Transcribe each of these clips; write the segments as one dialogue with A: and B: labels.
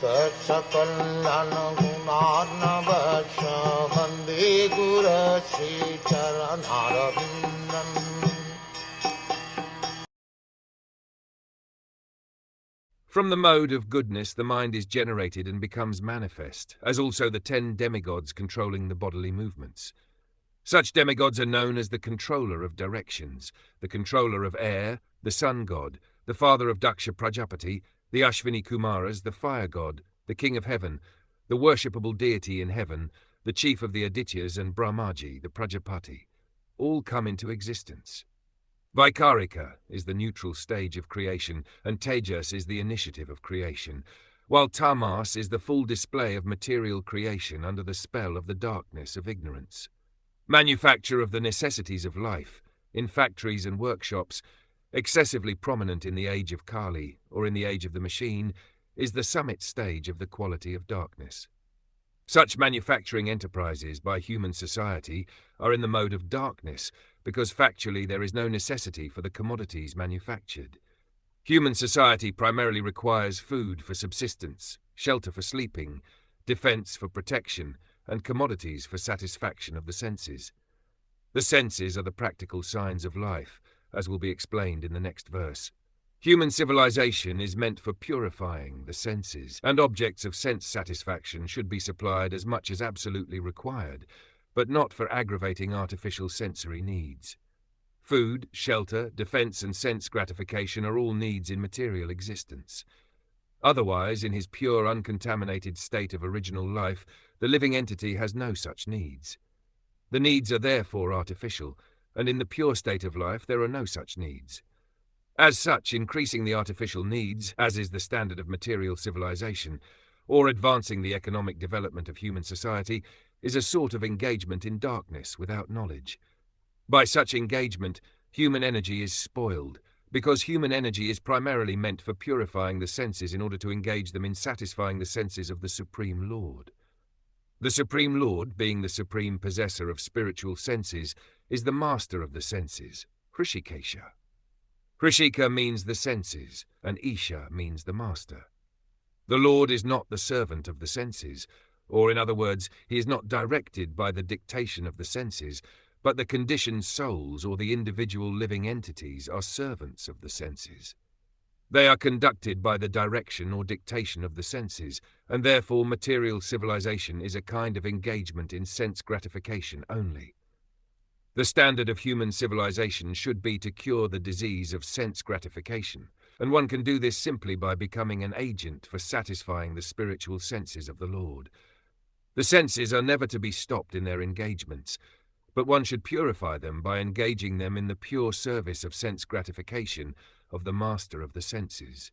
A: Sakal Gunarnavasha Vande Guru Sri Charanarabindan.
B: From the mode of goodness the mind is generated and becomes manifest, as also the 10 demigods controlling the bodily movements. Such demigods are known as the controller of directions, the controller of air, the sun god, the father of Daksha Prajapati, the Ashvini Kumaras, the fire god, the king of heaven, the worshipable deity in heaven, the chief of the Adityas, and Brahmaji, the Prajapati. All come into existence. Vaikarika is the neutral stage of creation, and Tejas is the initiative of creation, while Tamas is the full display of material creation under the spell of the darkness of ignorance. Manufacture of the necessities of life, in factories and workshops, excessively prominent in the age of Kali or in the age of the machine, is the summit stage of the quality of darkness. Such manufacturing enterprises by human society are in the mode of darkness, because factually there is no necessity for the commodities manufactured. Human society primarily requires food for subsistence, shelter for sleeping, defense for protection, and commodities for satisfaction of the senses. The senses are the practical signs of life, as will be explained in the next verse. Human civilization is meant for purifying the senses, and objects of sense satisfaction should be supplied as much as absolutely required, but not for aggravating artificial sensory needs. Food, shelter, defense, and sense gratification are all needs in material existence. Otherwise, in his pure, uncontaminated state of original life, the living entity has no such needs. The needs are therefore artificial, and in the pure state of life there are no such needs. As such, increasing the artificial needs, as is the standard of material civilization, or advancing the economic development of human society, is a sort of engagement in darkness without knowledge. By such engagement, human energy is spoiled, because human energy is primarily meant for purifying the senses in order to engage them in satisfying the senses of the Supreme Lord. The Supreme Lord, being the supreme possessor of spiritual senses, is the master of the senses, Hrishikesha. Hrishika means the senses, and Isha means the master. The Lord is not the servant of the senses, or in other words, he is not directed by the dictation of the senses, but the conditioned souls or the individual living entities are servants of the senses. They are conducted by the direction or dictation of the senses, and therefore material civilization is a kind of engagement in sense gratification only. The standard of human civilization should be to cure the disease of sense gratification, and one can do this simply by becoming an agent for satisfying the spiritual senses of the Lord. The senses are never to be stopped in their engagements, but one should purify them by engaging them in the pure service of sense gratification of the master of the senses.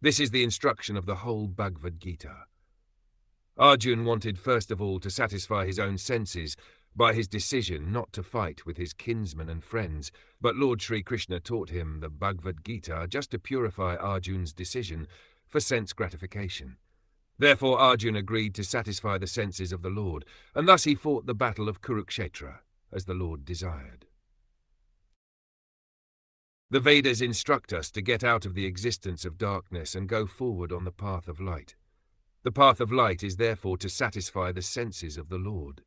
B: This is the instruction of the whole Bhagavad Gita. Arjuna wanted first of all to satisfy his own senses by his decision not to fight with his kinsmen and friends, but Lord Sri Krishna taught him the Bhagavad Gita just to purify Arjuna's decision for sense gratification. Therefore Arjuna agreed to satisfy the senses of the Lord, and thus he fought the battle of Kurukshetra, as the Lord desired. The Vedas instruct us to get out of the existence of darkness and go forward on the path of light. The path of light is therefore to satisfy the senses of the Lord.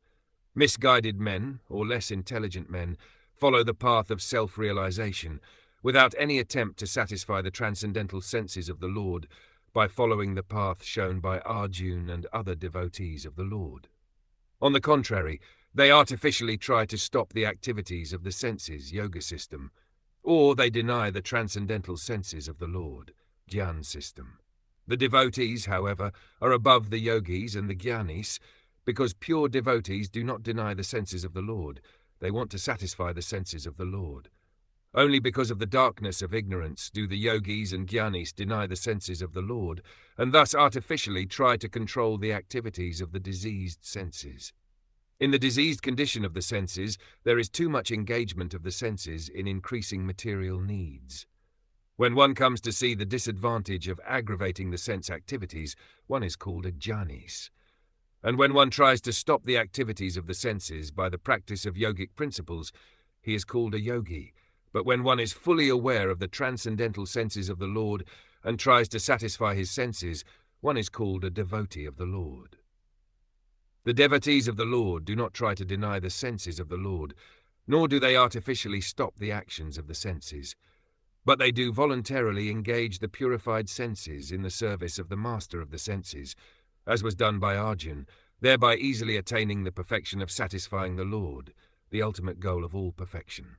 B: Misguided men, or less intelligent men, follow the path of self-realization, without any attempt to satisfy the transcendental senses of the Lord, by following the path shown by Arjuna and other devotees of the Lord. On the contrary, they artificially try to stop the activities of the senses yoga system, or they deny the transcendental senses of the Lord, Jnana system. The devotees, however, are above the yogis and the jnanis, because pure devotees do not deny the senses of the Lord. They want to satisfy the senses of the Lord. Only because of the darkness of ignorance do the yogis and jnanis deny the senses of the Lord, and thus artificially try to control the activities of the diseased senses. In the diseased condition of the senses, there is too much engagement of the senses in increasing material needs. When one comes to see the disadvantage of aggravating the sense activities, one is called a jnanis. And when one tries to stop the activities of the senses by the practice of yogic principles, he is called a yogi. But when one is fully aware of the transcendental senses of the Lord and tries to satisfy his senses, one is called a devotee of the Lord. The devotees of the Lord do not try to deny the senses of the Lord, nor do they artificially stop the actions of the senses, but they do voluntarily engage the purified senses in the service of the master of the senses, as was done by Arjun, thereby easily attaining the perfection of satisfying the Lord, the ultimate goal of all perfection.